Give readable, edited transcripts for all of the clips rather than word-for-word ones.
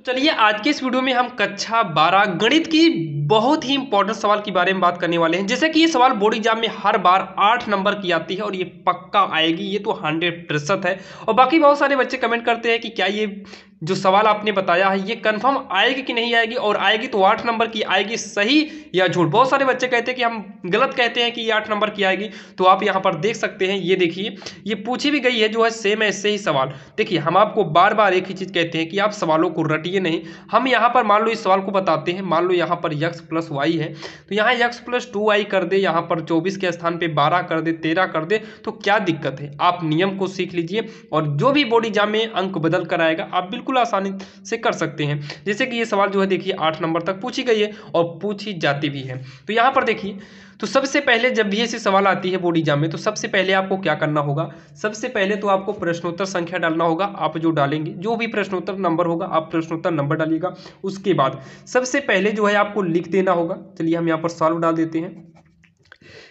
चलिए आज के इस वीडियो में हम कक्षा 12 गणित की बहुत ही इंपॉर्टेंट सवाल के बारे में बात करने वाले हैं। जैसे कि ये सवाल बोर्ड एग्जाम में हर बार 8 नंबर की आती है और ये पक्का आएगी, ये तो 100% है। और बाकी बहुत सारे बच्चे कमेंट करते हैं कि क्या ये जो सवाल आपने बताया है ये कंफर्म आएगी कि नहीं आएगी, और आएगी तो 8 नंबर की आएगी, सही या झूठ। बहुत सारे बच्चे कहते हैं कि हम गलत कहते हैं कि ये 8 नंबर की आएगी। तो आप यहाँ पर देख सकते हैं, ये देखिए ये पूछी भी गई है जो है सेम ऐसे ही सवाल। देखिए हम आपको बार बार एक ही चीज कहते हैं कि आप सवालों को रटिए नहीं। हम यहाँ पर मान लो इस सवाल को बताते हैं, मान लो यहाँ पर x प्लस वाई है तो यहाँ x प्लस 2y कर दे, यहाँ पर 24 के स्थान पे 12 कर दे, 13 कर दे, तो क्या दिक्कत है। आप नियम को सीख लीजिए और जो भी बोर्ड एग्जाम में अंक बदल कर आएगा आप बिल्कुल आसानी से कर सकते हैं। जैसे कि ये सवाल जो है देखिए 8 नंबर तक पूछी गई है और पूछी जाती भी है। तो यहाँ पर देखिए, तो सबसे पहले जब भी ऐसी सवाल आती है बोर्ड एग्जाम में तो सबसे पहले आपको क्या करना होगा, सबसे पहले तो आपको प्रश्नोत्तर संख्या डालना होगा। आप जो डालेंगे जो भी प्रश्नोत्तर नंबर होगा आप प्रश्नोत्तर नंबर डालिएगा। उसके बाद सबसे पहले जो है आपको लिख देना होगा। चलिए हम यहाँ पर सॉल्व डाल देते हैं।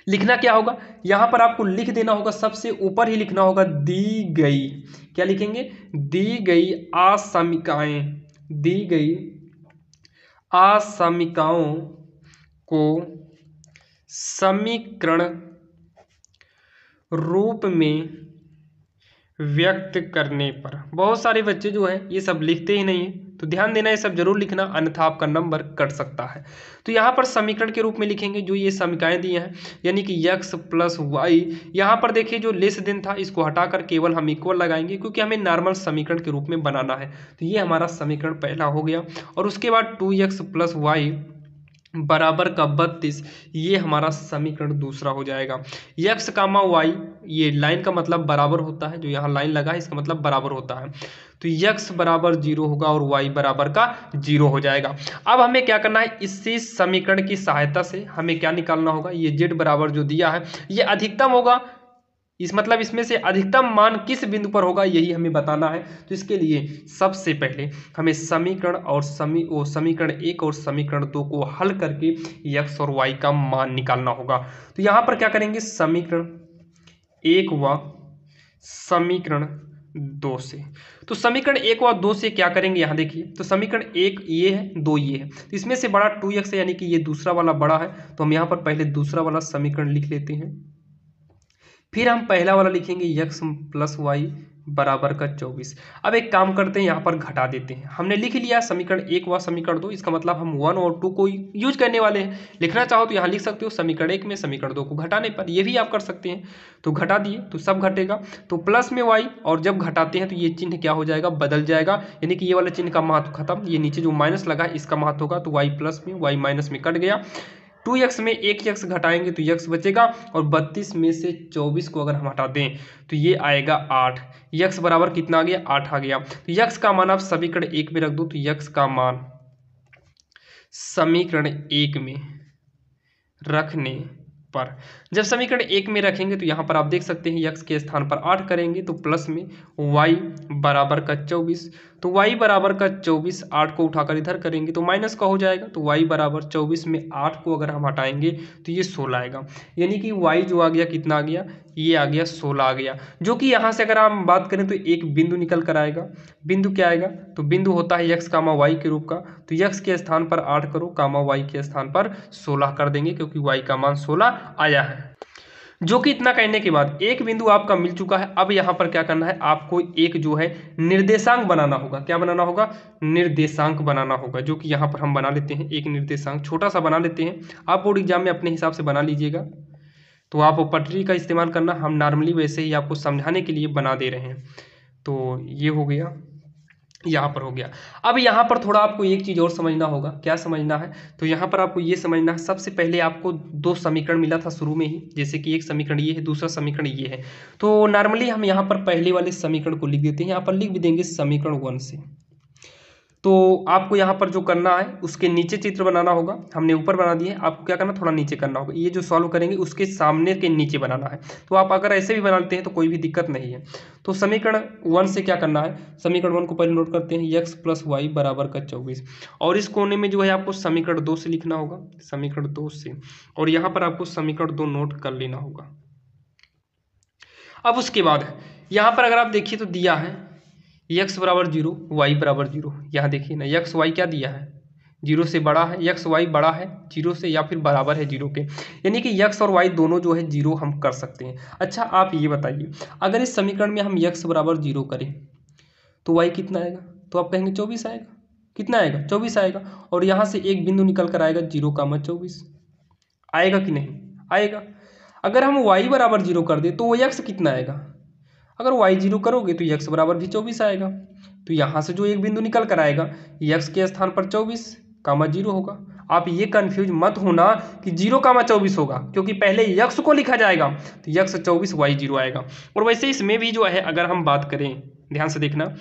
लिखना क्या होगा, यहाँ पर आपको लिख देना होगा, सबसे ऊपर ही लिखना होगा दी गई, क्या लिखेंगे, दी गई असमीकाएं, दी गई असमीकाओं को समीकरण रूप में व्यक्त करने पर। बहुत सारे बच्चे जो है ये सब लिखते ही नहीं है, तो ध्यान देना ये सब जरूर लिखना, अन्यथा आपका नंबर कट सकता है। तो यहाँ पर समीकरण के रूप में लिखेंगे जो ये समीकरण दिए हैं, यानी कि x प्लस वाई। यहाँ पर देखिए जो लेस देन था इसको हटाकर केवल हम इक्वल लगाएंगे क्योंकि हमें नॉर्मल समीकरण के रूप में बनाना है। तो ये हमारा समीकरण पहला हो गया। और उसके बाद 2x प्लस वाई बराबर का 32, ये हमारा समीकरण दूसरा हो जाएगा। x कामा वाई, ये लाइन का मतलब बराबर होता है, जो यहाँ लाइन लगा है इसका मतलब बराबर होता है। तो x बराबर 0 होगा और y बराबर का 0 हो जाएगा। अब हमें क्या करना है, इसी समीकरण की सहायता से हमें क्या निकालना होगा, ये z बराबर जो दिया है ये अधिकतम होगा, इस मतलब इसमें से अधिकतम मान किस बिंदु पर होगा यही हमें बताना है। तो इसके लिए सबसे पहले हमें समीकरण और समीकरण 1 और समीकरण 2 को हल करके x और y का मान निकालना होगा। तो यहाँ पर क्या करेंगे, समीकरण 1 व समीकरण 2 से। तो समीकरण 1 व 2 से क्या करेंगे, यहाँ देखिए, तो समीकरण 1 ये है, 2 ये है, तो इसमें से बड़ा 2x है, यानी कि ये दूसरा वाला बड़ा है। तो हम यहाँ पर पहले दूसरा वाला समीकरण लिख लेते हैं, फिर हम पहला वाला लिखेंगे x प्लस वाई बराबर का 24। अब एक काम करते हैं, यहाँ पर घटा देते हैं। हमने लिख लिया समीकरण 1 व समीकरण 2, इसका मतलब हम 1 और 2 को यूज करने वाले हैं। लिखना चाहो तो यहाँ लिख सकते हो समीकरण 1 में समीकरण 2 को घटाने पर, ये भी आप कर सकते हैं। तो घटा दिए तो सब घटेगा, तो प्लस में y, और जब घटाते हैं तो ये चिन्ह क्या हो जाएगा, बदल जाएगा, यानी कि ये वाला चिन्ह का महत्व खत्म, ये नीचे जो माइनस लगा है इसका महत्व होगा। तो y प्लस में y माइनस में कट गया, 2x में एक x घटाएंगे तो x बचेगा, और 32 में से 24 को अगर हम हटा दें तो ये आएगा 8। x बराबर कितना आ गया, 8 आ गया। तो x का मान आप समीकरण 1 में रख दो, तो x का मान समीकरण 1 में रखने पर, जब समीकरण 1 में रखेंगे तो यहाँ पर आप देख सकते हैं x के स्थान पर 8 करेंगे तो प्लस में y बराबर का 24, तो y बराबर का 24, 8 को उठाकर इधर करेंगे तो माइनस का हो जाएगा। तो y बराबर 24 में 8 को अगर हम हटाएंगे तो ये 16 आएगा, यानी कि y जो आ गया कितना आ गया, ये आ गया 16 आ गया। जो कि यहाँ से अगर हम बात करें तो एक बिंदु निकल कर आएगा। बिंदु क्या आएगा, तो बिंदु होता है x कामा y के रूप का, तो x के स्थान पर 8 करो, कामा y के स्थान पर 16 कर देंगे क्योंकि y का मान 16 आया है। जो कि इतना कहने के बाद एक बिंदु आपका मिल चुका है। अब यहाँ पर क्या करना है, आपको एक जो है निर्देशांक बनाना होगा। क्या बनाना होगा, निर्देशांक बनाना होगा, जो कि यहाँ पर हम बना लेते हैं। एक निर्देशांक छोटा सा बना लेते हैं, आप बोर्ड एग्जाम में अपने हिसाब से बना लीजिएगा। तो आप पटरी का इस्तेमाल करना, हम नॉर्मली वैसे ही आपको समझाने के लिए बना दे रहे हैं। तो ये हो गया, यहाँ पर हो गया। अब यहाँ पर थोड़ा आपको एक चीज़ और समझना होगा। क्या समझना है, तो यहाँ पर आपको ये समझना है, सबसे पहले आपको 2 समीकरण मिला था शुरू में ही, जैसे कि एक समीकरण ये है, दूसरा समीकरण ये है। तो नॉर्मली हम यहाँ पर पहले वाले समीकरण को लिख देते हैं, यहाँ पर लिख भी देंगे समीकरण 1 से। तो आपको यहाँ पर जो करना है उसके नीचे चित्र बनाना होगा। हमने ऊपर बना दिया है, आपको क्या करना, थोड़ा नीचे करना होगा। ये जो सॉल्व करेंगे उसके सामने के नीचे बनाना है। तो आप अगर ऐसे भी बना लेते हैं तो कोई भी दिक्कत नहीं है। तो समीकरण 1 से क्या करना है, समीकरण 1 को पहले नोट करते हैं, x प्लस वाई बराबर का 24, और इस कोने में जो है आपको समीकरण 2 से लिखना होगा, समीकरण 2 से, और यहाँ पर आपको समीकरण 2 नोट कर लेना होगा। अब उसके बाद यहाँ पर अगर आप देखिए तो दिया है x बराबर 0, y बराबर 0। यहाँ देखिए ना x y क्या दिया है, 0 से बड़ा है, x y बड़ा है 0 से या फिर बराबर है 0 के, यानी कि x और y दोनों जो है 0 हम कर सकते हैं। अच्छा आप ये बताइए, अगर इस समीकरण में हम x बराबर 0 करें तो y कितना आएगा, तो आप कहेंगे 24 आएगा। कितना आएगा, 24 आएगा। और यहाँ से एक बिंदु निकल कर आएगा 0,24, आएगा कि नहीं, आएगा। अगर हम y बराबर 0 कर दे तो वो x कितना आएगा, अगर y 0 करोगे तो x बराबर भी 24 आएगा। तो यहाँ से जो एक बिंदु निकल कर आएगा x के स्थान पर 24,0 होगा। आप ये कंफ्यूज मत होना कि 0,24 होगा, क्योंकि पहले x को लिखा जाएगा तो x 24 y 0 आएगा। और वैसे इसमें भी जो है अगर हम बात करें, ध्यान से देखना,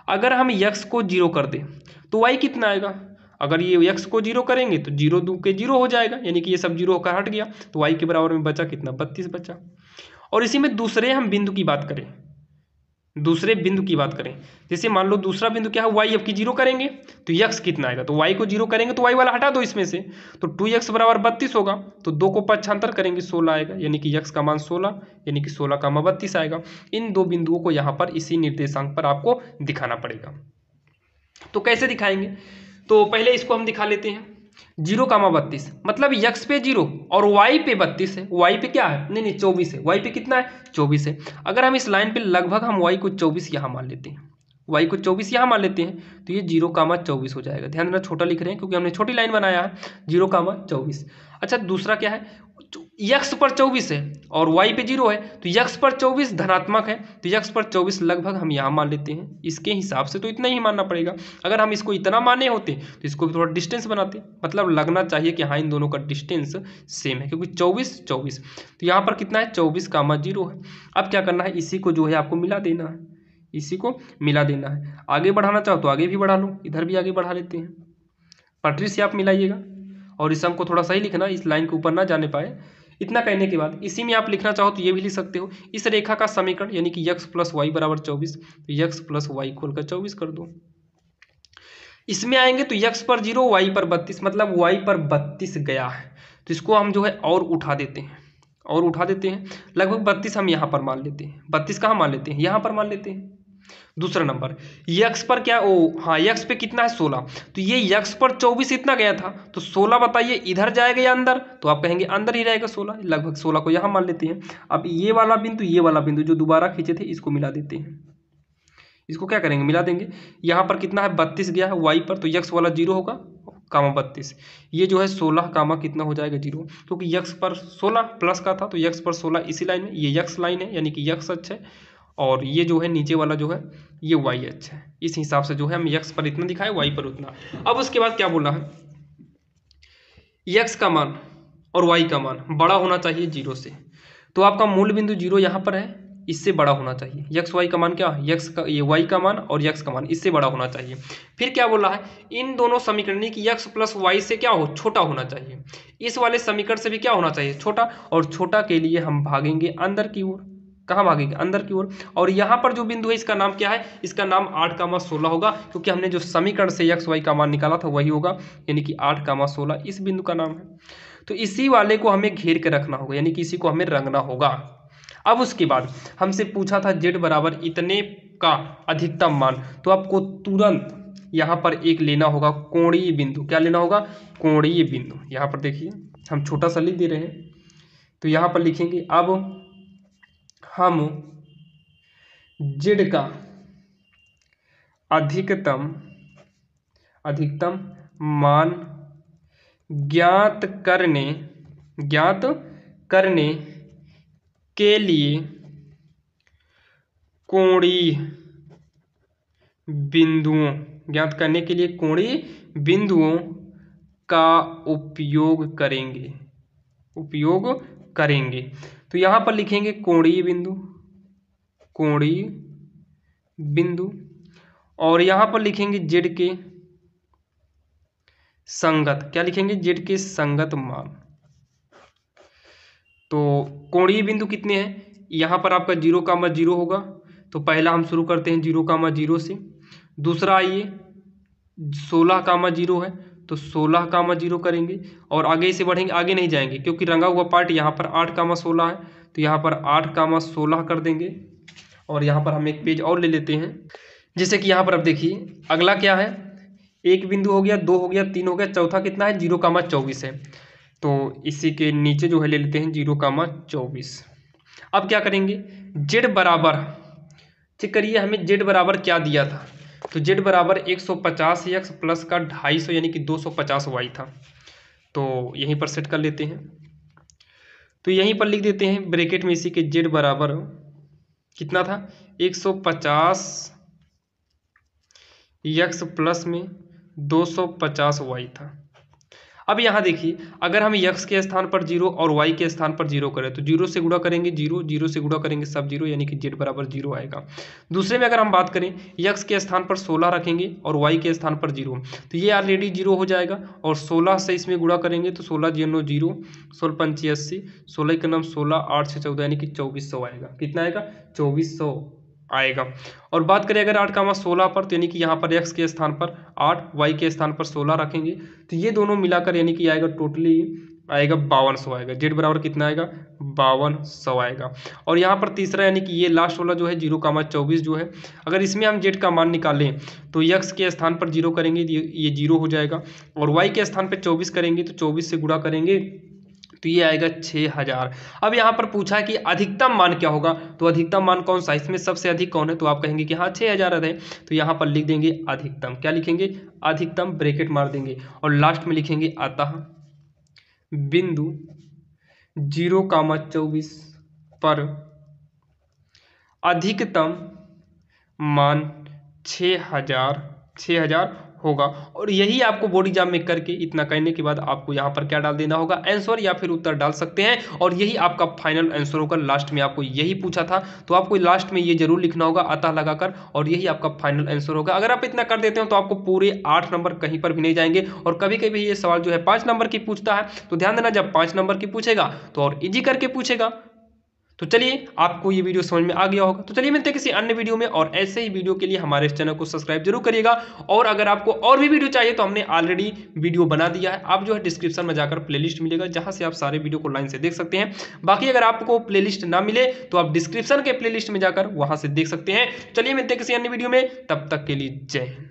अगर हम x को 0 कर दें तो y कितना आएगा, अगर ये x को 0 करेंगे तो 0 2 के 0 हो जाएगा, यानी कि ये सब 0 होकर हट गया, तो y के बराबर में बचा कितना, 32 बचा। और इसी में दूसरे हम बिंदु की बात करें, दूसरे बिंदु की बात करें, जैसे मान लो दूसरा बिंदु क्या है, y अब की 0 करेंगे तो x कितना आएगा, तो y को 0 करेंगे तो y वाला हटा दो इसमें से, तो 2x बराबर 32 होगा, तो 2 को पक्षांतर करेंगे 16 आएगा, यानी कि x का मान 16, यानी कि 16,32 आएगा। इन दो बिंदुओं को यहाँ पर इसी निर्देशांक पर आपको दिखाना पड़ेगा। तो कैसे दिखाएंगे, तो पहले इसको हम दिखा लेते हैं। 0,32 मतलब x पे 0 और y पे 32 है, y पे क्या है, नहीं 24 है, y पे कितना है, 24 है। अगर हम इस लाइन पे लगभग हम y को 24 यहाँ मान लेते हैं, y को 24 यहाँ मान लेते हैं, तो ये 0,24 हो जाएगा। ध्यान देना छोटा लिख रहे हैं क्योंकि हमने छोटी लाइन बनाया है, 0,24। अच्छा दूसरा क्या है, x पर 24 है और y पे 0 है, तो x पर 24 धनात्मक है, तो x पर 24 लगभग हम यहाँ मान लेते हैं। इसके हिसाब से तो इतना ही मानना पड़ेगा। अगर हम इसको इतना माने होते तो इसको भी थोड़ा डिस्टेंस बनाते, मतलब लगना चाहिए कि हाँ इन दोनों का डिस्टेंस सेम है, क्योंकि 24 तो यहाँ पर कितना है, 24,0 है। अब क्या करना है, इसी को जो है आपको मिला देना है, इसी को मिला देना है। आगे बढ़ाना चाहो तो आगे भी बढ़ा लो, इधर भी आगे बढ़ा लेते हैं, पटरी से आप मिलाइएगा। और इस सम को थोड़ा सही लिखना, इस लाइन के ऊपर ना जाने पाए। इतना कहने के बाद इसी में आप लिखना चाहो तो ये भी लिख सकते हो, इस रेखा का समीकरण यानी कि x प्लस वाई बराबर 24, तो x प्लस वाई खोलकर 24 कर दो। इसमें आएंगे तो x पर 0 y पर 32, मतलब y पर 32 गया है, तो इसको हम जो है और उठा देते हैं, और उठा देते हैं। लगभग 32 हम यहाँ पर मान लेते हैं, 32 कहाँ मान लेते हैं, यहाँ पर मान लेते हैं। दूसरा नंबर x पर क्या, हाँ x पे कितना है 16, तो ये x पर 24 इतना गया था, तो 16 बताइए इधर जाएगा या अंदर, तो आप कहेंगे अंदर ही रहेगा 16, लगभग 16 को यहाँ मान लेते हैं। अब ये वाला बिंदु जो दोबारा खींचे थे इसको मिला देते हैं, इसको क्या करेंगे, मिला देंगे। यहाँ पर कितना है 32 गया है y पर, तो x वाला 0 होगा, कामा 32, ये जो है 16 कामा कितना हो जाएगा 0, क्योंकि x पर 16 प्लस का था, तो x पर 16 इसी लाइन में, ये x लाइन है यानी कि x अक्ष है, और ये जो है नीचे वाला जो है ये y अक्ष है। इस हिसाब से जो है हम x पर इतना दिखाए, y पर उतना। अब उसके बाद क्या बोला है, x का मान और y का मान बड़ा होना चाहिए 0 से, तो आपका मूल बिंदु 0 यहाँ पर है, इससे बड़ा होना चाहिए। x y का मान क्या है, ये y का मान और x का मान इससे बड़ा होना चाहिए। फिर क्या बोला है, इन दोनों समीकरण की x प्लस y से क्या हो, छोटा होना चाहिए। इस वाले समीकरण से भी क्या होना चाहिए, छोटा, और छोटा के लिए हम भागेंगे अंदर की ओर। कहाँ भागेंगे, अंदर की ओर। और यहाँ पर जो बिंदु है इसका नाम क्या है, इसका नाम 8,16 होगा, क्योंकि हमने जो समीकरण से x y का मान निकाला था वही होगा, यानी कि 8,16 इस बिंदु का नाम है। तो इसी वाले को हमें घेर के रखना होगा, यानी कि इसी को हमें रंगना होगा। अब उसके बाद हमसे पूछा था z बराबर इतने का अधिकतम मान, तो आपको तुरंत यहाँ पर एक लेना होगा कोणीय बिंदु। क्या लेना होगा, कोणीय बिंदु। यहाँ पर देखिए हम छोटा सा लिख दे रहे हैं, तो यहाँ पर लिखेंगे अब हम z का अधिकतम मान ज्ञात करने के लिए कोणीय बिंदुओं का उपयोग करेंगे। तो यहाँ पर लिखेंगे कोणीय बिंदु, और यहाँ पर लिखेंगे z के संगत, क्या लिखेंगे, z के संगत मान। तो कोणीय बिंदु कितने हैं, यहाँ पर आपका 0,0 होगा, तो पहला हम शुरू करते हैं 0,0 से। दूसरा आइए 16,0 है, तो 16,0 करेंगे, और आगे से बढ़ेंगे, आगे नहीं जाएंगे क्योंकि रंगा हुआ पार्ट यहाँ पर 8,16 है, तो यहाँ पर 8,16 कर देंगे। और यहाँ पर हम एक पेज और ले लेते हैं, जैसे कि यहाँ पर अब देखिए अगला क्या है, एक बिंदु हो गया, 2 हो गया, 3 हो गया, चौथा कितना है 0,24 है। तो इसी के नीचे जो है ले लेते हैं 0,24। अब क्या करेंगे, जेड बराबर, चेक करिए हमें जेड बराबर क्या दिया था, तो जेड बराबर 150 एक्स प्लस का 250 यानी कि 250 वाई था। तो यहीं पर सेट कर लेते हैं, तो यहीं पर लिख देते हैं ब्रैकेट में इसी के जेड बराबर कितना था 150 एक्स प्लस में 250 वाई था। अब यहाँ देखिए अगर हम x के स्थान पर 0 और y के स्थान पर 0 करें तो 0 से गुणा करेंगे 0, 0 से गुणा करेंगे सब 0 यानी कि z बराबर 0 आएगा। दूसरे में अगर हम बात करें x के स्थान पर 16 रखेंगे और y के स्थान पर 0, तो ये ऑलरेडी 0 हो जाएगा और 16 से इसमें गुणा करेंगे तो 16 0 0, 16 पंची 80, 16 के नाम 16, 8 से 14 यानी कि 2400 आएगा। कितना आएगा 2400 आएगा। और बात करें अगर 8,16 पर, तो यानी कि यहाँ पर x के स्थान पर 8, y के स्थान पर 16 रखेंगे तो ये दोनों मिलाकर यानी कि आएगा टोटली आएगा 5200 आएगा। जेड बराबर कितना आएगा 5200 आएगा। और यहाँ पर तीसरा यानी कि ये लास्ट वाला जो है 0,24 जो है, अगर इसमें हम जेड का मान निकालें तो x के स्थान पर 0 करेंगे ये 0 हो जाएगा और y के स्थान पर 24 करेंगे तो 24 से गुणा करेंगे तो ये आएगा 6000। अब यहाँ पर पूछा है कि अधिकतम मान क्या होगा, तो अधिकतम मान कौन सा, इसमें सबसे अधिक कौन है, तो आप कहेंगे कि हाँ 6000 है। तो यहाँ पर लिख देंगे अधिकतम, क्या लिखेंगे अधिकतम, ब्रैकेट मार देंगे और लास्ट में लिखेंगे अतः बिंदु 0,24 पर अधिकतम मान 6000 होगा। और यही आपको बोर्ड एग्जाम में करके इतना कहने के बाद आपको यहाँ पर क्या डाल देना होगा आंसर, या फिर उत्तर डाल सकते हैं और यही आपका फाइनल आंसर होगा। लास्ट में आपको यही पूछा था तो आपको लास्ट में ये जरूर लिखना होगा अतः लगाकर और यही आपका फाइनल आंसर होगा। अगर आप इतना कर देते हो तो आपको पूरे 8 नंबर कहीं पर भी नहीं जाएंगे। और कभी कभी ये सवाल जो है 5 नंबर की पूछता है तो ध्यान देना जब 5 नंबर की पूछेगा तो और इजी करके पूछेगा। तो चलिए आपको ये वीडियो समझ में आ गया होगा। तो चलिए मिलते हैं किसी अन्य वीडियो में और ऐसे ही वीडियो के लिए हमारे इस चैनल को सब्सक्राइब जरूर करिएगा। और अगर आपको और भी वीडियो चाहिए तो हमने ऑलरेडी वीडियो बना दिया है, आप जो है डिस्क्रिप्शन में जाकर प्लेलिस्ट मिलेगा जहां से आप सारे वीडियो को लाइन से देख सकते हैं। बाकी अगर आपको प्लेलिस्ट ना मिले तो आप डिस्क्रिप्शन के प्लेलिस्ट में जाकर वहां से देख सकते हैं। चलिए मिलते हैं किसी अन्य वीडियो में, तब तक के लिए जय हिंद।